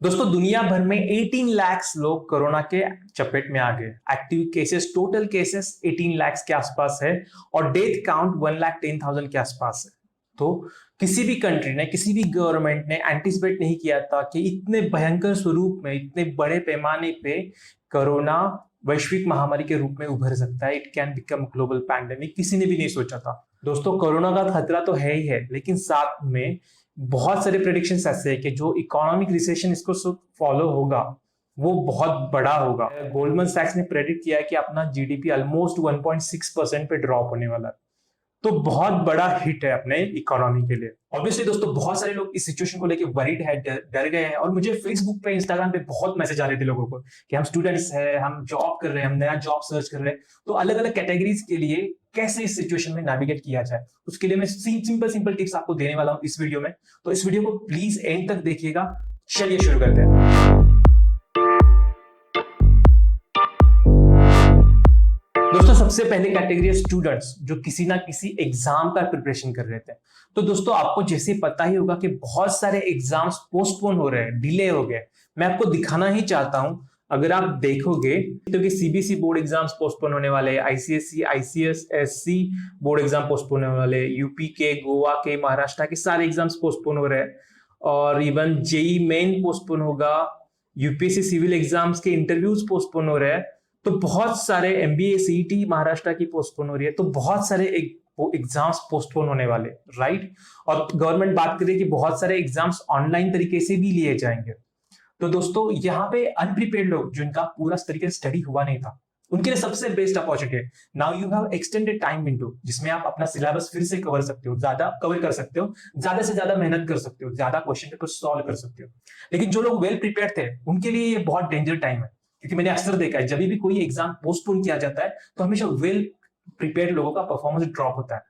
दोस्तों दुनिया भर में 18 लाख लोग कोरोना के चपेट में आ गए। Active cases, total cases 18 lakh के आसपास है और डेथ काउंट 1,10,000 के आसपास है। तो किसी भी कंट्री ने, किसी भी गवर्नमेंट ने एंटिसिपेट नहीं किया था कि इतने भयंकर स्वरूप में, इतने बड़े पैमाने पे कोरोना वैश्विक महामारी के रूप में उभर सकता है। It can become global pandemic. किसी ने भी नहीं सोचा था। दोस्तों कोरोना का खतरा तो है ही है, लेकिन साथ में बहुत सारे प्रेडिक्शंस ऐसे हैं कि जो इकोनॉमिक रिसेशन इसको फॉलो होगा वो बहुत बड़ा होगा। गोल्डमैन सैक्स ने प्रेडिक्ट किया है कि अपना जीडीपी ऑलमोस्ट 1.6% पे ड्रॉप होने वाला है। तो बहुत बड़ा हिट है अपने इकोनॉमी के लिए। ऑब्वियसली दोस्तों बहुत सारे लोग इस सिचुएशन को लेके वरीड है, डर गए हैं और मुझे फेसबुक पे, इंस्टाग्राम पे बहुत मैसेज आ रहे थे लोगों को कि हम स्टूडेंट्स हैं, हम जॉब कर रहे हैं, हम नया जॉब सर्च कर रहे हैं। तो अलग अलग कैटेगरीज के लिए कैसे इस सिचुएशन में नेविगेट किया जाए, उसके लिए मैं सिंपल सिंपल टिप्स आपको देने वाला हूं इस वीडियो में। तो इस वीडियो को प्लीज एंड तक देखिएगा। चलिए शुरू करते हैं। दोस्तों सबसे पहले कैटेगरी है स्टूडेंट्स जो किसी ना किसी एग्जाम का प्रिपरेशन कर रहे थे। तो दोस्तों आपको जैसे पता ही होगा कि बहुत सारे एग्जाम्स पोस्टपोन हो रहे हैं, डिले हो गए। मैं आपको दिखाना ही चाहता हूं। अगर आप देखोगे तो कि सीबीएसई बोर्ड एग्जाम्स पोस्टपोन होने वाले, ICSE, ICSC board exam postpone होने वाले, यूपी के, गोवा के, महाराष्ट्र के सारे एग्जाम्स पोस्टपोन हो रहे हैं और इवन जेई मेन पोस्टपोन होगा। यूपीएससी सिविल एग्जाम्स के इंटरव्यूज पोस्टपोन हो रहे हैं। तो बहुत सारे एमबीए, सीईटी महाराष्ट्र की पोस्टपोन हो रही है। तो बहुत सारे एग्जाम्स पोस्टपोन होने वाले, राइट। और गवर्नमेंट बात करे कि बहुत सारे एग्जाम्स ऑनलाइन तरीके से भी लिए जाएंगे। तो दोस्तों यहाँ पे अनप्रिपेयर्ड लोग, जिनका पूरा तरीके से स्टडी हुआ नहीं था, उनके लिए सबसे बेस्ट अपॉर्चुनिटी है। Now you have extended time window, जिसमें आप अपना सिलेबस फिर से कवर सकते हो, ज्यादा कवर कर सकते हो, ज्यादा से ज्यादा मेहनत कर सकते हो, ज्यादा क्वेश्चन पेपर सॉल्व कर सकते हो। लेकिन जो लोग वेल प्रिपेयर्ड थे उनके लिए ये बहुत डेंजर टाइम है, क्योंकि मैंने अक्सर देखा है जब भी कोई एग्जाम पोस्टपोन किया जाता है तो हमेशा वेल प्रिपेयर्ड लोगों का परफॉर्मेंस ड्रॉप होता है।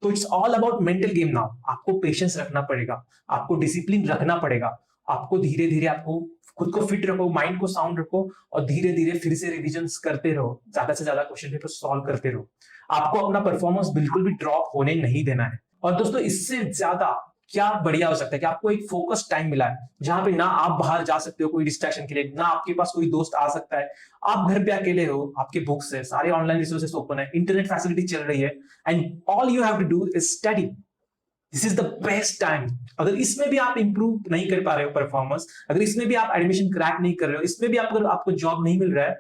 तो it's all about mental game now. आपको पेशेंस रखना पड़ेगा, आपको डिसिप्लिन रखना पड़ेगा, आपको धीरे धीरे आपको खुद को फिट रखो, माइंड को साउंड रखो और धीरे धीरे फिर से रिविजन्स करते रहो, ज्यादा से ज्यादा क्वेश्चन पेपर सॉल्व करते रहो। आपको अपना परफॉर्मेंस बिल्कुल भी ड्रॉप होने नहीं देना है। और दोस्तों इससे ज्यादा क्या बढ़िया हो सकता है कि आपको एक फोकस टाइम मिला है, जहां पे ना आप बाहर जा सकते हो कोई डिस्ट्रैक्शन के लिए, ना आपके पास कोई दोस्त आ सकता है। आप घर पे अकेले हो, आपके बुक्स है, सारे ऑनलाइन रिसोर्सेस ओपन है, इंटरनेट फैसिलिटी चल रही है and all you have to do is study. This is the best time. अगर इसमें भी आप इंप्रूव नहीं कर पा रहे हो परफॉर्मेंस, अगर इसमें भी आप एडमिशन क्रैक नहीं कर रहे हो, इसमें भी अगर आपको जॉब नहीं मिल रहा है,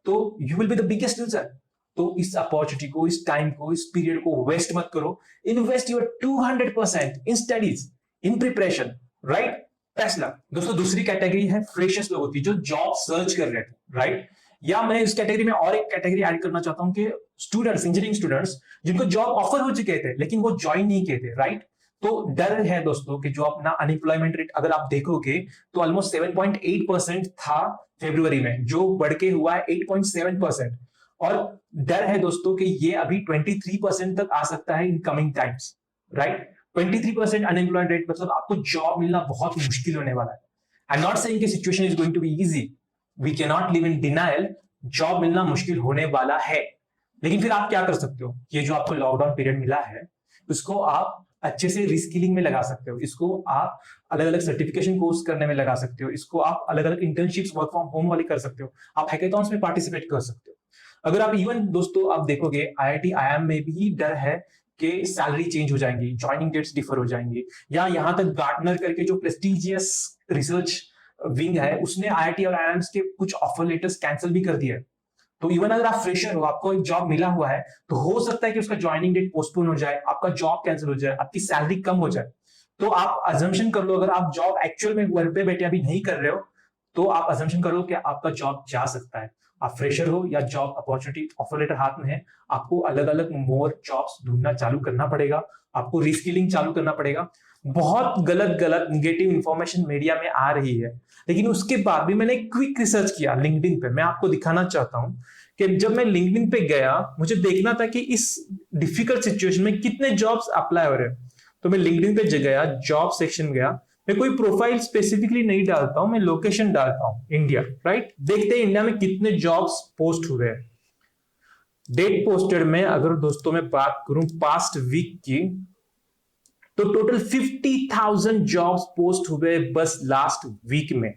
तो you will be the biggest loser. तो इस अपॉर्चुनिटी को, इस टाइम को, इस पीरियड को वेस्ट मत करो। Invest your 200% in studies, in preparation, right. फैसला। दोस्तों दूसरी कैटेगरी है फ्रेशर्स लोगों की, जो जॉब सर्च कर रहे थे, राइट। या मैं इस कैटेगरी में और एक कैटेगरी ऐड करना चाहता हूं कि स्टूडेंट्स, इंजीनियरिंग स्टूडेंट्स जिनको जॉब ऑफर हो चुके थे लेकिन वो ज्वाइन नहीं किए थे, राइट। तो डर है दोस्तों कि जो अपना अनएम्प्लॉयमेंट रेट अगर आप देखोगे तो ऑलमोस्ट 7.8% था फरवरी में, जो बढ़ के हुआ है 8.7%। और डर है दोस्तों कि ये अभी 23% तक आ सकता है in coming times, right. 23% unemployed rate मतलब आपको जॉब मिलना बहुत मुश्किल होने वाला है। आई एम नॉट सेइंग कि situation is going to be easy, we can not live in denial. Job मिलना मुश्किल होने वाला है, लेकिन फिर आप क्या कर सकते हो? ये जो आपको लॉकडाउन पीरियड मिला है उसको आप अच्छे से रिस्किलिंग में लगा सकते हो, इसको आप अलग अलग सर्टिफिकेशन कोर्स करने में लगा सकते हो, इसको आप अलग अलग इंटर्नशिप्स वर्क फ्रॉम होम वाले कर सकते हो, आप हैकेथॉन्स में पार्टिसिपेट कर सकते हो। अगर आप इवन दोस्तों आप देखोगे आईआईटी आईआईएम में भी डर है कि सैलरी चेंज हो जाएंगी, ज्वाइनिंग डेट्स डिफर हो जाएंगी, या यहां तक गार्टनर करके जो प्रेस्टिजियस रिसर्च विंग है उसने आईआईटी और आईआईएम्स के कुछ ऑफर लेटर्स कैंसिल भी कर दिए। तो इवन अगर आप फ्रेशर हो, आपको एक जॉब मिला हुआ है, तो हो सकता है कि उसका ज्वाइनिंग डेट पोस्टपोन हो जाए, आपका जॉब कैंसिल हो जाए, आपकी सैलरी कम हो जाए। तो आप अजम्पशन कर लो, अगर आप जॉब एक्चुअल में घर पे बैठे अभी नहीं कर रहे हो, तो आप अजम्पशन करो कि आपका जॉब जा सकता है। आप फ्रेशर हो या जॉब अपॉर्चुनिटी ऑफर लेटर हाथ में है, आपको अलग अलग मोर जॉब्स ढूंढना चालू करना पड़ेगा, आपको रिस्किलिंग चालू करना पड़ेगा। बहुत गलत गलत निगेटिव इंफॉर्मेशन मीडिया में आ रही है, लेकिन उसके बाद भी मैंने क्विक रिसर्च किया लिंक्डइन पे। मैं आपको दिखाना चाहता हूं कि जब मैं लिंक्डइन पे गया, मुझे देखना था कि इस डिफिकल्ट सिचुएशन में कितने जॉब्स अप्लाई हो रहे हैं। तो मैं लिंक्डइन पे गया, जॉब सेक्शन गया, मैं कोई प्रोफाइल स्पेसिफिकली नहीं डालता हूं, मैं लोकेशन डालता हूं इंडिया, राइट। देखते हैं इंडिया में कितने जॉब्स पोस्ट हुए हैं। डेट पोस्टेड में अगर दोस्तों मैं बात करूं पास्ट वीक की, तो टोटल 50,000 जॉब्स पोस्ट हुए बस लास्ट वीक में।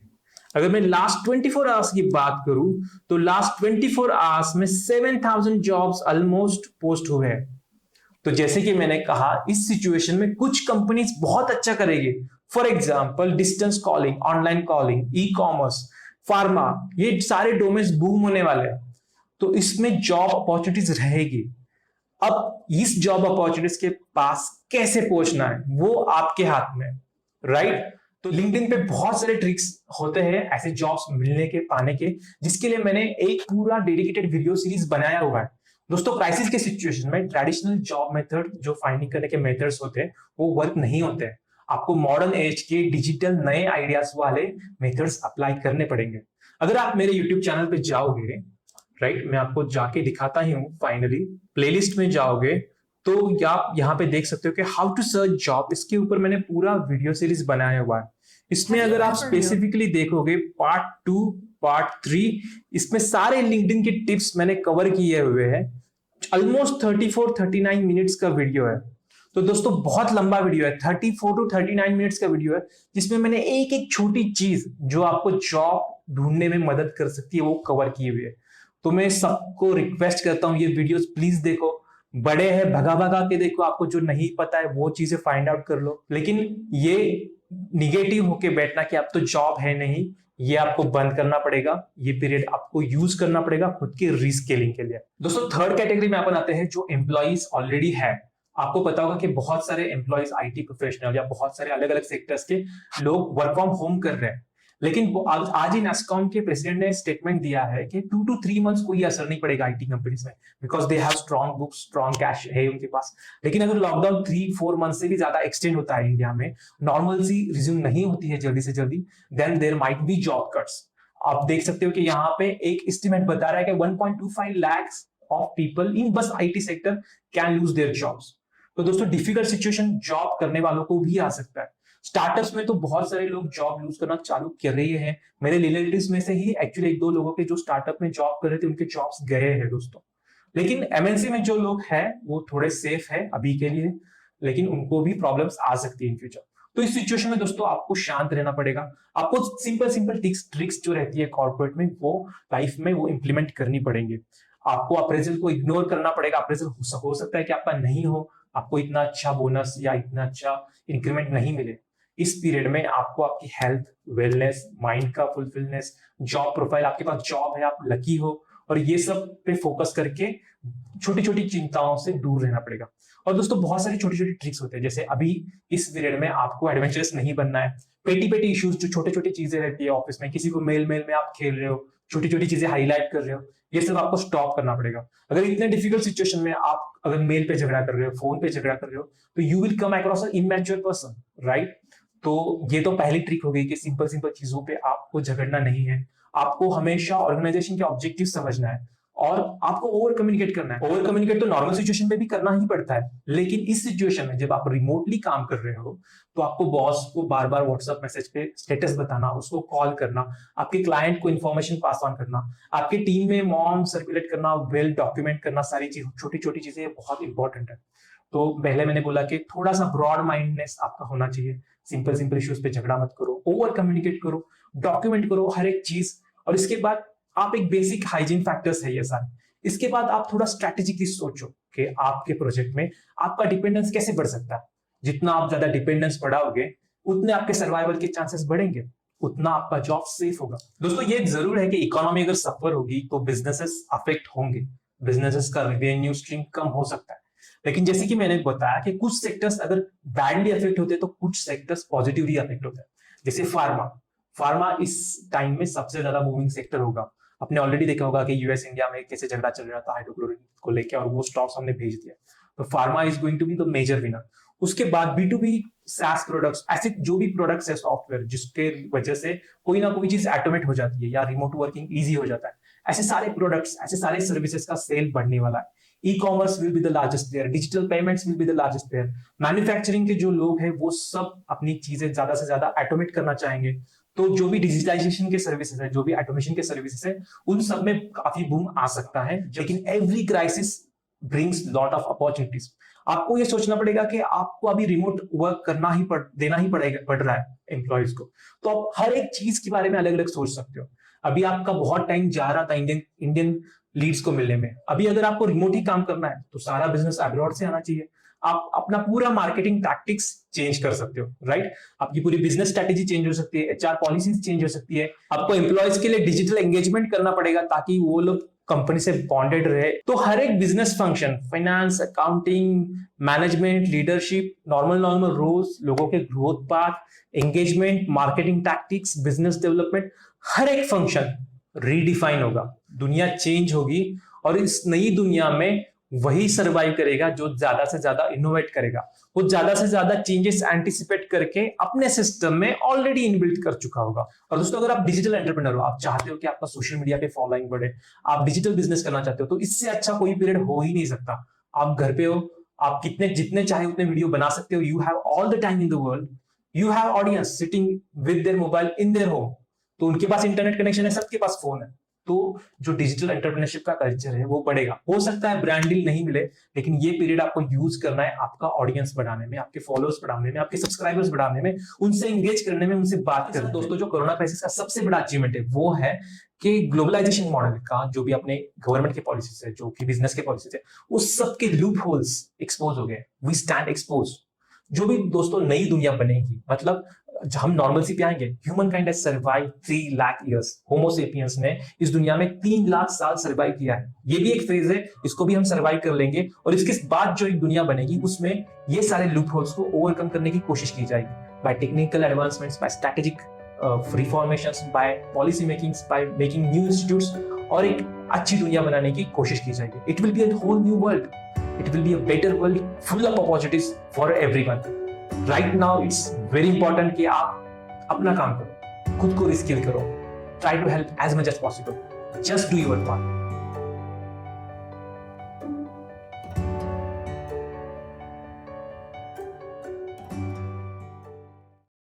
अगर मैं लास्ट 24 आवर्स की बात करूं तो लास्ट 24 आवर्स में 7000 जॉब्स ऑलमोस्ट पोस्ट हुए हैं। तो जैसे कि मैंने कहा, इस सिचुएशन में कुछ कंपनीज बहुत अच्छा करेगी। For example distance calling, online calling, e commerce, pharma, ये सारे डोमेन्स बूम होने वाले हैं। तो इसमें जॉब अपॉर्चुनिटीज रहेगी। अब इस जॉब अपॉर्चुनिटीज के पास कैसे पहुंचना है वो आपके हाथ में, राइट? तो लिंक्डइन पे बहुत सारे ट्रिक्स होते हैं ऐसे जॉब्स मिलने के, पाने के, जिसके लिए मैंने एक पूरा डेडिकेटेड वीडियो सीरीज बनाया हुआ है। दोस्तों, क्राइसिस के सिचुएशन में ट्रेडिशनल जॉब मेथड जो फाइंडिंग करने के मेथड्स होते हैं वो वर्क नहीं होते हैं। आपको मॉडर्न एज के डिजिटल नए आइडियाज वाले मेथड्स अप्लाई करने पड़ेंगे। अगर आप मेरे यूट्यूब चैनल पे जाओगे, राइट, मैं आपको जाके दिखाता ही हूँ। फाइनली प्लेलिस्ट में जाओगे तो आप यहाँ पे देख सकते हो कि हाउ टू सर्च जॉब, इसके ऊपर मैंने पूरा वीडियो सीरीज बनाया हुआ है। इसमें अगर आप स्पेसिफिकली देखोगे पार्ट 2, पार्ट 3, इसमें सारे लिंक्डइन के टिप्स मैंने कवर किए हुए हैं। ऑलमोस्ट 34-39 मिनट्स का वीडियो है। तो दोस्तों, बहुत लंबा वीडियो है, 34 टू 39 मिनट्स का वीडियो है, जिसमें मैंने एक एक छोटी चीज जो आपको जॉब ढूंढने में मदद कर सकती है वो कवर की हुई है। तो मैं सबको रिक्वेस्ट करता हूं, ये वीडियोस प्लीज देखो। बड़े हैं, भगा भगा के देखो, आपको जो नहीं पता है वो चीजें फाइंड आउट कर लो। लेकिन ये निगेटिव होके बैठना कि अब तो जॉब है नहीं, ये आपको बंद करना पड़ेगा। ये पीरियड आपको यूज करना पड़ेगा खुद के रीस्केलिंग के लिए। दोस्तों, थर्ड कैटेगरी में अपन आते हैं जो एम्प्लॉइज ऑलरेडी है। आपको पता होगा कि बहुत सारे एम्प्लॉइज, आईटी प्रोफेशनल या बहुत सारे अलग अलग सेक्टर्स के लोग वर्क फ्रॉम होम कर रहे हैं। लेकिन आज ही नैस्कॉम के प्रेसिडेंट ने स्टेटमेंट दिया है कि 2 to 3 मंथ्स कोई असर नहीं पड़ेगा आईटी कंपनीज में, because they have strong books, strong cash है उनके पास। लेकिन अगर लॉकडाउन 3-4 मंथ से भी ज्यादा एक्सटेंड होता है इंडिया में, नॉर्मल सी रिज्यूम नहीं होती है जल्दी से जल्दी, then there might be job cuts. आप देख सकते हो कि यहाँ पे एक एस्टिमेट बता रहा है कि 1.25 lakhs ऑफ पीपल इन बस IT sector can lose their jobs. तो दोस्तों, डिफिकल्ट सिचुएशन जॉब करने वालों को भी आ सकता है। स्टार्टअप्स में तो बहुत सारे लोग जॉब लूज करना चालू कर रहे हैं। मेरे रिलेटिव्स में से ही एक्चुअली 1-2 लोगों के जो स्टार्टअप में जॉब कर रहे थे उनके जॉब्स गए हैं दोस्तों। लेकिन एमएनसी में जो लोग हैं वो थोड़े सेफ है अभी के लिए, लेकिन उनको भी प्रॉब्लम्स आ सकती है इन फ्यूचर। तो इस सिचुएशन में दोस्तों आपको शांत रहना पड़ेगा। आपको सिंपल सिंपल ट्रिक्स जो रहती है कॉर्पोरेट में, वो लाइफ में वो इंप्लीमेंट करनी पड़ेंगे। आपको अप्रेजल को इग्नोर करना पड़ेगा। अप्रेजल हो सकता है कि आपका नहीं हो, आपको इतना अच्छा बोनस या इतना अच्छा इंक्रीमेंट नहीं मिले। इस पीरियड में आपको आपकी हेल्थ, वेलनेस, माइंड का फुलफिलनेस, जॉब प्रोफाइल, आपके पास जॉब है, आप लकी हो, और ये सब पे फोकस करके छोटी छोटी चिंताओं से दूर रहना पड़ेगा। और दोस्तों, बहुत सारी छोटी छोटी ट्रिक्स होते हैं। जैसे अभी इस पीरियड में आपको एडवेंचरस नहीं बनना है। पेटी पेटी इश्यूज, जो छोटी छोटी चीजें रहती है ऑफिस में, किसी को मेल में आप खेल रहे हो, छोटी छोटी चीजें हाईलाइट कर रहे हो, ये सब आपको स्टॉप करना पड़ेगा। अगर इतने डिफिकल्ट सिचुएशन में आप अगर मेल पे झगड़ा कर रहे हो, फोन पे झगड़ा कर रहे हो, तो you will come across a immature person, right? तो ये तो पहली ट्रिक हो गई कि सिंपल सिंपल चीजों पे आपको झगड़ना नहीं है। आपको हमेशा ऑर्गेनाइजेशन के ऑब्जेक्टिव समझना है और आपको ओवर कम्युनिकेट करना है। ओवर कम्युनिकेट तो नॉर्मल सिचुएशन में भी करना ही पड़ता है, लेकिन इस सिचुएशन में जब आप रिमोटली काम कर रहे हो तो आपको बॉस को बार बार व्हाट्सएप मैसेज पे स्टेटस बताना, उसको कॉल करना, आपके क्लाइंट को इन्फॉर्मेशन पास ऑन करना, आपके टीम में मॉम सर्कुलेट करना, वेल डॉक्यूमेंट करना, सारी चीज, छोटी छोटी चीजें बहुत इंपॉर्टेंट है। तो पहले मैंने बोला कि थोड़ा सा ब्रॉड माइंडनेस आपका होना चाहिए। सिंपल सिंपल इश्यूज पे झगड़ा मत करो, ओवर कम्युनिकेट करो, डॉक्यूमेंट करो हर एक चीज। और इसके बाद आप एक बेसिक हाइजीन फैक्टर्स है ये सारे। इसके बाद आप थोड़ा स्ट्रेटेजिकली सोचो कि आपके प्रोजेक्ट में आपका डिपेंडेंस कैसे बढ़ सकता है। जितना आप ज्यादा डिपेंडेंस बढ़ाओगे उतने आपके सर्वाइवल के चांसेस बढ़ेंगे, उतना आपका जॉब सेफ होगा। दोस्तों, ये जरूर है कि इकोनॉमी अगर सफर होगी तो बिजनेसेस अफेक्ट होंगे, बिजनेसेस का रेवेन्यू स्ट्रीम कम हो सकता है। लेकिन जैसे कि मैंने बताया कि कुछ सेक्टर्स अगर बैडली अफेक्ट होते हैं तो कुछ सेक्टर्स पॉजिटिवली अफेक्ट होते हैं। जैसे फार्मा, फार्मा इस टाइम में सबसे ज्यादा मूविंग सेक्टर होगा। आपने ऑलरेडी देखा होगा कि यूएस इंडिया में कैसे झगड़ा चल रहा था हाइड्रोक्लोरिन को लेकर, और वो स्टॉक्स हमने भेज दिया। तो pharma is going to be the major winner. उसके बाद B2B SaaS प्रोडक्ट्स, ऐसे जो भी प्रोडक्ट्स है सॉफ्टवेयर जिसके वजह से कोई ना कोई चीज ऑटोमेट हो जाती है या रिमोट वर्किंग इजी हो जाता है, ऐसे सारे प्रोडक्ट्स, ऐसे सारे सर्विसेज का सेल बढ़ने वाला है। E commerce will be the largest player, digital payments will be the largest player. Manufacturing के जो लोग हैं वो सब अपनी चीजें ज्यादा से ज्यादा ऑटोमेट करना चाहेंगे। तो जो भी डिजिटलाइजेशन के सर्विसेज है, जो भी ऑटोमेशन के सर्विसेज है, उन सब में काफी बूम आ सकता है। लेकिन every crisis brings lot of opportunities. आपको ये सोचना पड़ेगा कि आपको अभी रिमोट वर्क देना ही पड़ रहा है एम्प्लॉयज को, तो आप हर एक चीज के बारे में अलग अलग सोच सकते हो। अभी आपका बहुत टाइम जा रहा था इंडियन लीड्स को मिलने में, अभी अगर आपको रिमोट ही काम करना है तो सारा बिजनेस अब्रॉड से आना चाहिए। आप अपना पूरा मार्केटिंग टैक्टिक्स चेंज कर सकते हो, राइट? आपकी पूरी बिजनेस स्ट्रेटेजी चेंज हो सकती है, एचआर पॉलिसीज चेंज हो सकती है। आपको एम्प्लॉयज के लिए डिजिटल एंगेजमेंट करना पड़ेगा ताकि वो लोग कंपनी से बॉन्डेड रहे। तो हर एक business function, finance, accounting, management, leadership, normal roles, लोगों के growth path, engagement, marketing tactics, business development, हर एक फंक्शन रीडिफाइन होगा। दुनिया चेंज होगी और इस नई दुनिया में वही सर्वाइव करेगा जो ज्यादा से ज्यादा इनोवेट करेगा, वो ज्यादा से ज्यादा चेंजेस एंटिसिपेट करके अपने सिस्टम में ऑलरेडी इनबिल्ट कर चुका होगा। और दोस्तों, अगर आप डिजिटल एंटरप्रेन्योर हो, आप चाहते हो कि आपका सोशल मीडिया पे फॉलोइंग बढ़े, आप डिजिटल बिजनेस करना चाहते हो, तो इससे अच्छा कोई पीरियड हो ही नहीं सकता। आप घर पे हो, आप जितने चाहे उतने वीडियो बना सकते हो। You have all the time in the world, you have audience sitting with their mobile in their home, तो उनके पास इंटरनेट कनेक्शन है, सबके पास फोन है। तो जो डिजिटल एंटरप्रेन्योरशिप का कल्चर है वो बढ़ेगा। हो सकता है ब्रांड डील नहीं मिले, लेकिन ये पीरियड आपको यूज करना है आपका ऑडियंस बढ़ाने में, आपके फॉलोअर्स बढ़ाने में, आपके सब्सक्राइबर्स बढ़ाने में, उनसे एंगेज करने में, उनसे बात करने में। दोस्तों, जो कोरोना क्राइसिस का सबसे बड़ा अचीवमेंट है वो है कि ग्लोबलाइजेशन मॉडल का जो भी अपने गवर्नमेंट के पॉलिसीज है, जो कि बिजनेस के पॉलिसीज है, उस सब के लूप होल्स एक्सपोज हो गए। We stand expose. जो भी दोस्तों नई दुनिया बनेगी, मतलब हम नॉर्मलसी पे आएंगे। Human kind has survive 3 lakh years. Homo sapiens ने इस दुनिया में 3 लाख साल सर्वाइव किया है। ये भी एक फेज है, इसको भी हम सर्वाइव कर लेंगे और इसके बाद जो एक दुनिया बनेगी उसमें ये सारे लूप होल्स को ओवरकम करने की कोशिश की जाएगी by technical advancements, by strategic reformations, by policy makings, by making new institutes, और एक अच्छी दुनिया बनाने की कोशिश की जाएगी। It will be a whole new world, it will be a better world full of opportunities for everyone. Right now it's very important कि आप अपना काम करो, खुद को रिस्किल करो, try to help as much as possible, just do your part.